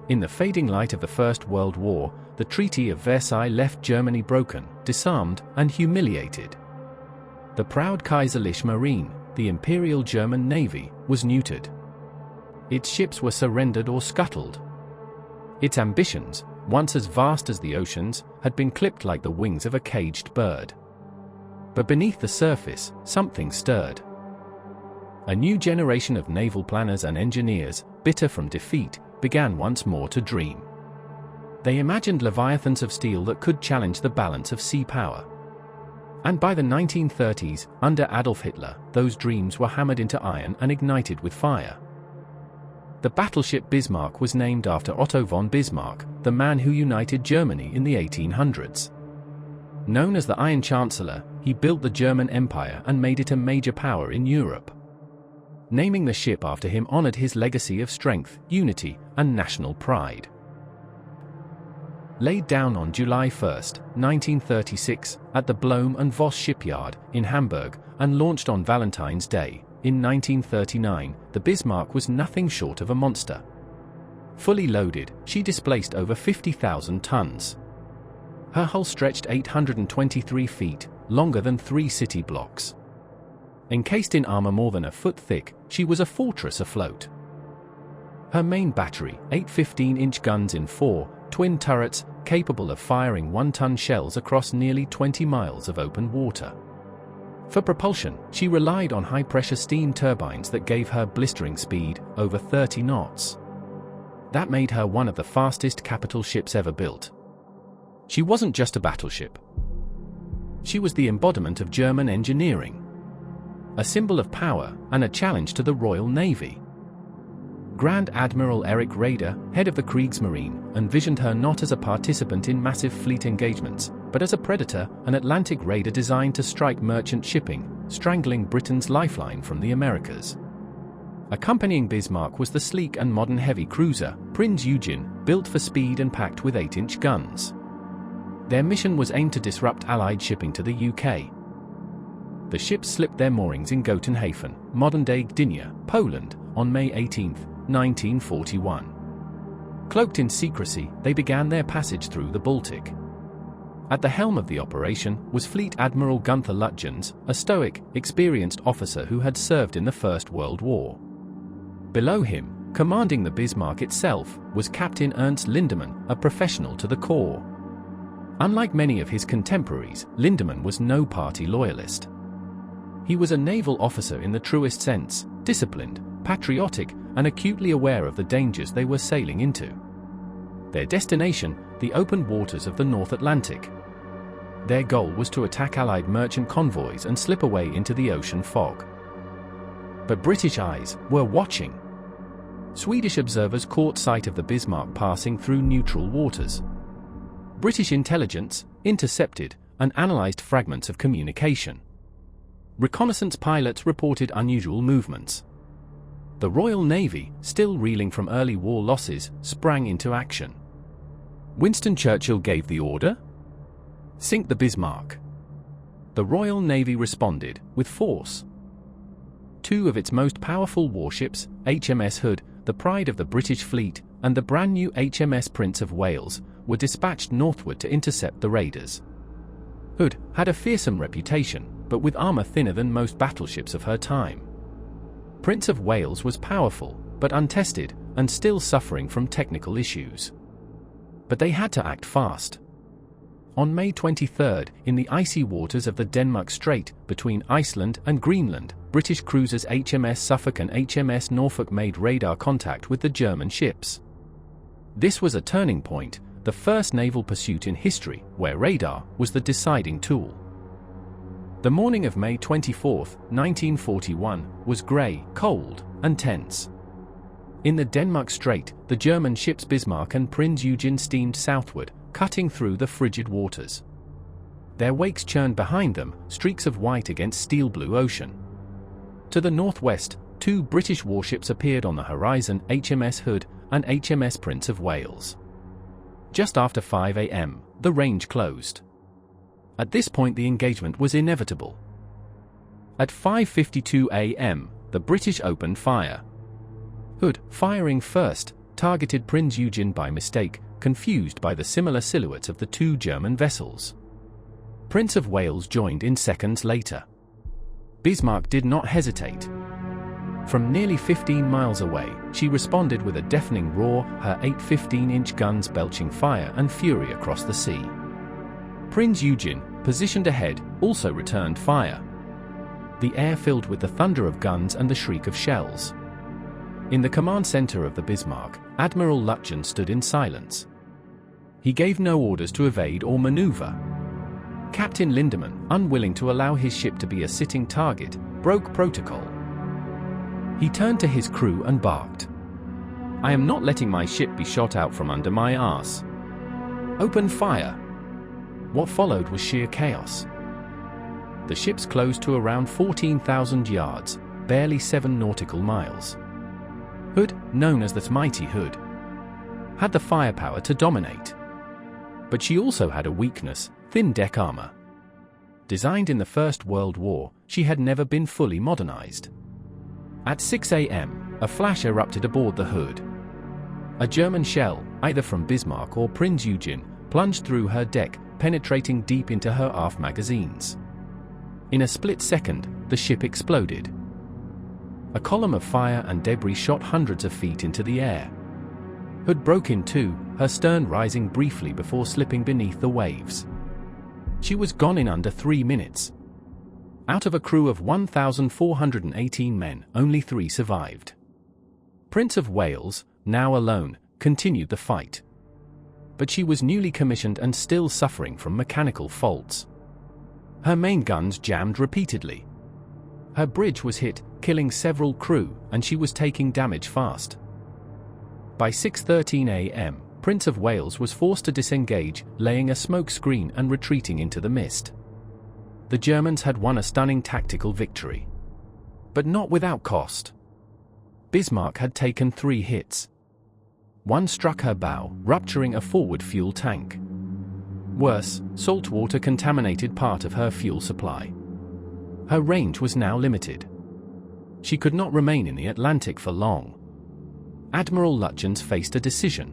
In the fading light of the First World War, the Treaty of Versailles left Germany broken, disarmed, and humiliated. The proud Kaiserliche Marine, the Imperial German Navy, was neutered. Its ships were surrendered or scuttled. Its ambitions, once as vast as the oceans, had been clipped like the wings of a caged bird. But beneath the surface, something stirred. A new generation of naval planners and engineers, bitter from defeat, began once more to dream. They imagined leviathans of steel that could challenge the balance of sea power. And by the 1930s, under Adolf Hitler, those dreams were hammered into iron and ignited with fire. The battleship Bismarck was named after Otto von Bismarck, the man who united Germany in the 1800s. Known as the Iron Chancellor, he built the German Empire and made it a major power in Europe. Naming the ship after him honored his legacy of strength, unity, and national pride. Laid down on July 1, 1936, at the Blohm and Voss shipyard in Hamburg, and launched on Valentine's Day, in 1939, the Bismarck was nothing short of a monster. Fully loaded, she displaced over 50,000 tons. Her hull stretched 823 feet, longer than 3 city blocks. Encased in armor more than a foot thick, she was a fortress afloat. Her main battery, 8 15-inch guns in 4 twin turrets, capable of firing 1-ton shells across nearly 20 miles of open water. For propulsion, she relied on high-pressure steam turbines that gave her blistering speed, over 30 knots. That made her one of the fastest capital ships ever built. She wasn't just a battleship. She was the embodiment of German engineering. A symbol of power and a challenge to the Royal Navy. Grand Admiral Erich Raeder, head of the Kriegsmarine, envisioned her not as a participant in massive fleet engagements, but as a predator, an Atlantic raider designed to strike merchant shipping, strangling Britain's lifeline from the Americas. Accompanying Bismarck was the sleek and modern heavy cruiser, Prinz Eugen, built for speed and packed with 8-inch guns. Their mission was aimed to disrupt Allied shipping to the UK. The ships slipped their moorings in Gotenhafen, modern-day Gdynia, Poland, on May 18, 1941. Cloaked in secrecy, they began their passage through the Baltic. At the helm of the operation was Fleet Admiral Gunther Lütjens, a stoic, experienced officer who had served in the First World War. Below him, commanding the Bismarck itself, was Captain Ernst Lindemann, a professional to the core. Unlike many of his contemporaries, Lindemann was no party loyalist. He was a naval officer in the truest sense, disciplined, patriotic, and acutely aware of the dangers they were sailing into. Their destination, the open waters of the North Atlantic. Their goal was to attack Allied merchant convoys and slip away into the ocean fog. But British eyes were watching. Swedish observers caught sight of the Bismarck passing through neutral waters. British intelligence intercepted and analyzed fragments of communication. Reconnaissance pilots reported unusual movements. The Royal Navy, still reeling from early war losses, sprang into action. Winston Churchill gave the order: sink the Bismarck. The Royal Navy responded, with force. 2 of its most powerful warships, HMS Hood, the pride of the British fleet, and the brand new HMS Prince of Wales, were dispatched northward to intercept the raiders. Hood had a fearsome reputation, but with armor thinner than most battleships of her time. Prince of Wales was powerful, but untested, and still suffering from technical issues. But they had to act fast. On May 23, in the icy waters of the Denmark Strait, between Iceland and Greenland, British cruisers HMS Suffolk and HMS Norfolk made radar contact with the German ships. This was a turning point, the first naval pursuit in history, where radar was the deciding tool. The morning of May 24, 1941, was grey, cold, and tense. In the Denmark Strait, the German ships Bismarck and Prinz Eugen steamed southward, cutting through the frigid waters. Their wakes churned behind them, streaks of white against steel-blue ocean. To the northwest, 2 British warships appeared on the horizon, HMS Hood and HMS Prince of Wales. Just after 5 a.m., the range closed. At this point the engagement was inevitable. At 5:52 a.m., the British opened fire. Hood, firing first, targeted Prinz Eugen by mistake, confused by the similar silhouettes of the two German vessels. Prince of Wales joined in seconds later. Bismarck did not hesitate. From nearly 15 miles away, she responded with a deafening roar, her 8 15-inch guns belching fire and fury across the sea. Prinz Eugen, positioned ahead, also returned fire. The air filled with the thunder of guns and the shriek of shells. In the command center of the Bismarck, Admiral Lutjen stood in silence. He gave no orders to evade or maneuver. Captain Lindemann, unwilling to allow his ship to be a sitting target, broke protocol. He turned to his crew and barked, "I am not letting my ship be shot out from under my arse. Open fire!" What followed was sheer chaos. The ships closed to around 14,000 yards, barely 7 nautical miles. Hood, known as the Mighty Hood, had the firepower to dominate. But she also had a weakness: thin deck armor. Designed in the First World War, she had never been fully modernized. At 6 a.m., a flash erupted aboard the Hood. A German shell, either from Bismarck or Prinz Eugen, plunged through her deck, penetrating deep into her aft magazines. In a split second, the ship exploded. A column of fire and debris shot hundreds of feet into the air. Hood broke in two, her stern rising briefly before slipping beneath the waves. She was gone in under 3 minutes. Out of a crew of 1,418 men, only 3 survived. Prince of Wales, now alone, continued the fight. But she was newly commissioned and still suffering from mechanical faults. Her main guns jammed repeatedly. Her bridge was hit, killing several crew, and she was taking damage fast. By 6:13 a.m., Prince of Wales was forced to disengage, laying a smoke screen and retreating into the mist. The Germans had won a stunning tactical victory. But not without cost. Bismarck had taken 3 hits. One struck her bow, rupturing a forward fuel tank. Worse, salt water contaminated part of her fuel supply. Her range was now limited. She could not remain in the Atlantic for long. Admiral Lutjens faced a decision.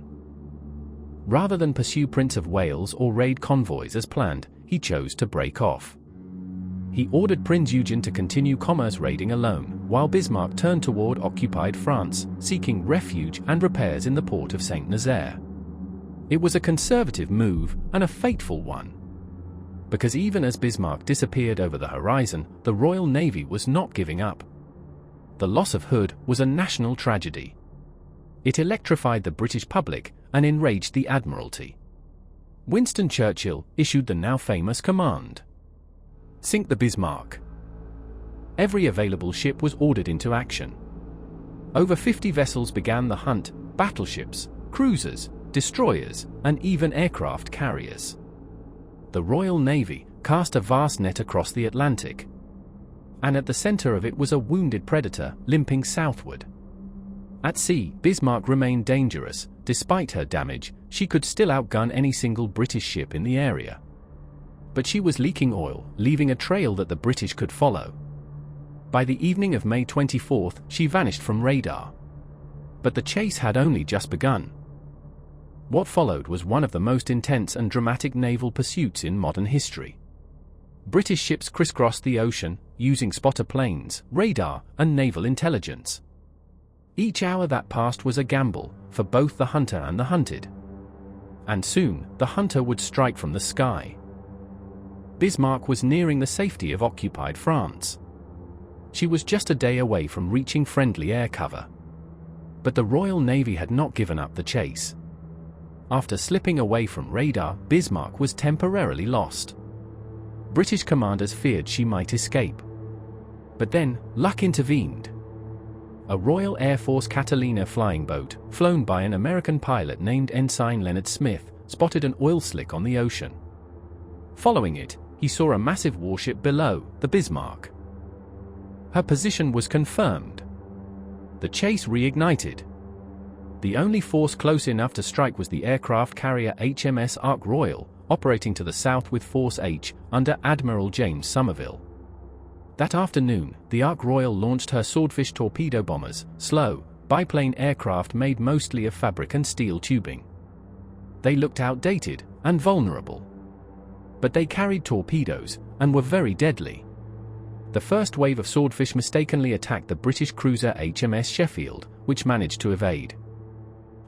Rather than pursue Prince of Wales or raid convoys as planned, he chose to break off. He ordered Prinz Eugen to continue commerce raiding alone, while Bismarck turned toward occupied France, seeking refuge and repairs in the port of Saint-Nazaire. It was a conservative move, and a fateful one. Because even as Bismarck disappeared over the horizon, the Royal Navy was not giving up. The loss of Hood was a national tragedy. It electrified the British public and enraged the Admiralty. Winston Churchill issued the now famous command: "Sink the Bismarck." Every available ship was ordered into action. Over 50 vessels began the hunt: battleships, cruisers, destroyers, and even aircraft carriers. The Royal Navy cast a vast net across the Atlantic. And at the center of it was a wounded predator, limping southward. At sea, Bismarck remained dangerous. Despite her damage, she could still outgun any single British ship in the area. But she was leaking oil, leaving a trail that the British could follow. By the evening of May 24th, she vanished from radar. But the chase had only just begun. What followed was one of the most intense and dramatic naval pursuits in modern history. British ships crisscrossed the ocean, using spotter planes, radar, and naval intelligence. Each hour that passed was a gamble, for both the hunter and the hunted. And soon, the hunter would strike from the sky. Bismarck was nearing the safety of occupied France. She was just a day away from reaching friendly air cover. But the Royal Navy had not given up the chase. After slipping away from radar, Bismarck was temporarily lost. British commanders feared she might escape. But then, luck intervened. A Royal Air Force Catalina flying boat, flown by an American pilot named Ensign Leonard Smith, spotted an oil slick on the ocean. Following it, he saw a massive warship below, the Bismarck. Her position was confirmed. The chase reignited. The only force close enough to strike was the aircraft carrier HMS Ark Royal, operating to the south with Force H, under Admiral James Somerville. That afternoon, the Ark Royal launched her Swordfish torpedo bombers, slow, biplane aircraft made mostly of fabric and steel tubing. They looked outdated and vulnerable. But they carried torpedoes and were very deadly. The first wave of swordfish mistakenly attacked the British cruiser HMS Sheffield, which managed to evade.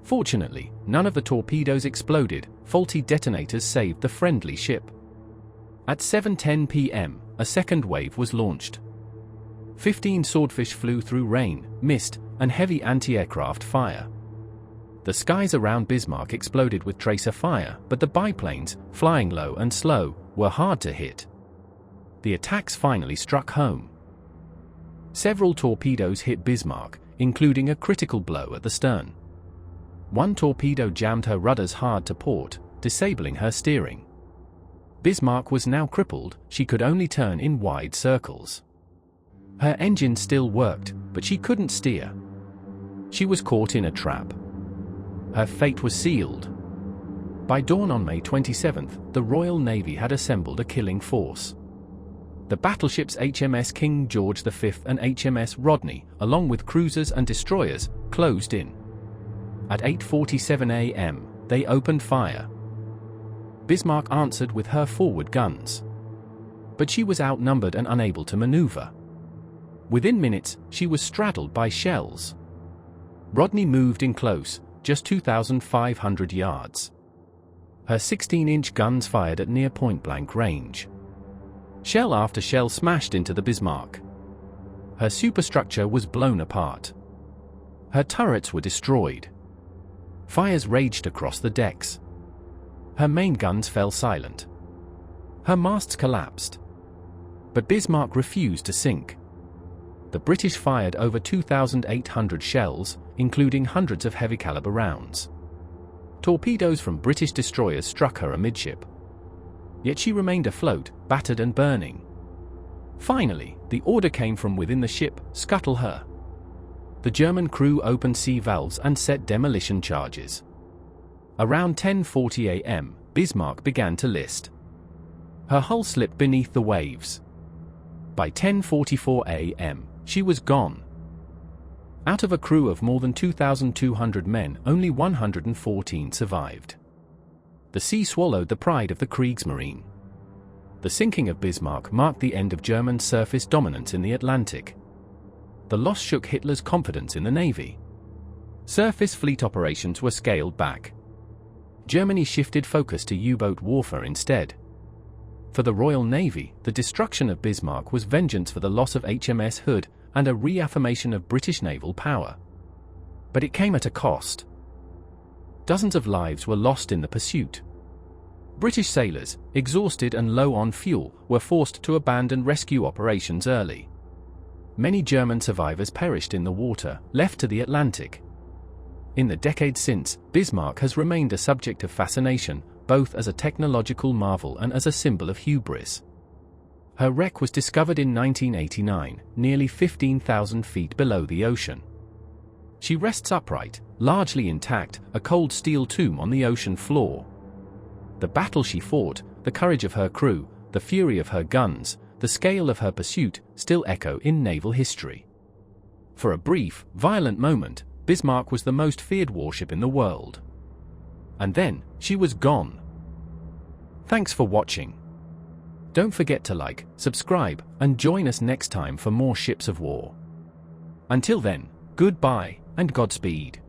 Fortunately, none of the torpedoes exploded. Faulty detonators saved the friendly ship. At 7:10 p.m., a second wave was launched. 15 swordfish flew through rain, mist, and heavy anti-aircraft fire. The skies around Bismarck exploded with tracer fire, but the biplanes, flying low and slow, were hard to hit. The attacks finally struck home. Several torpedoes hit Bismarck, including a critical blow at the stern. One torpedo jammed her rudders hard to port, disabling her steering. Bismarck was now crippled. She could only turn in wide circles. Her engine still worked, but she couldn't steer. She was caught in a trap. Her fate was sealed. By dawn on May 27, the Royal Navy had assembled a killing force. The battleships HMS King George V and HMS Rodney, along with cruisers and destroyers, closed in. At 8:47 a.m., they opened fire. Bismarck answered with her forward guns. But she was outnumbered and unable to maneuver. Within minutes, she was straddled by shells. Rodney moved in close, just 2,500 yards. Her 16-inch guns fired at near point-blank range. Shell after shell smashed into the Bismarck. Her superstructure was blown apart. Her turrets were destroyed. Fires raged across the decks. Her main guns fell silent. Her masts collapsed. But Bismarck refused to sink. The British fired over 2,800 shells, including hundreds of heavy-caliber rounds. Torpedoes from British destroyers struck her amidship. Yet she remained afloat, battered and burning. Finally, the order came from within the ship: scuttle her. The German crew opened sea valves and set demolition charges. Around 10:40 a.m., Bismarck began to list. Her hull slipped beneath the waves. By 10:44 a.m., she was gone. Out of a crew of more than 2,200 men, only 114 survived. The sea swallowed the pride of the Kriegsmarine. The sinking of Bismarck marked the end of German surface dominance in the Atlantic. The loss shook Hitler's confidence in the Navy. Surface fleet operations were scaled back. Germany shifted focus to U-boat warfare instead. For the Royal Navy, the destruction of Bismarck was vengeance for the loss of HMS Hood and a reaffirmation of British naval power. But it came at a cost. Dozens of lives were lost in the pursuit. British sailors, exhausted and low on fuel, were forced to abandon rescue operations early. Many German survivors perished in the water, left to the Atlantic. In the decades since, Bismarck has remained a subject of fascination, both as a technological marvel and as a symbol of hubris. Her wreck was discovered in 1989, nearly 15,000 feet below the ocean. She rests upright, largely intact, a cold steel tomb on the ocean floor. The battle she fought, the courage of her crew, the fury of her guns, the scale of her pursuit, still echo in naval history. For a brief, violent moment, Bismarck was the most feared warship in the world. And then, she was gone. Thanks for watching. Don't forget to like, subscribe, and join us next time for more ships of war. Until then, goodbye, and Godspeed.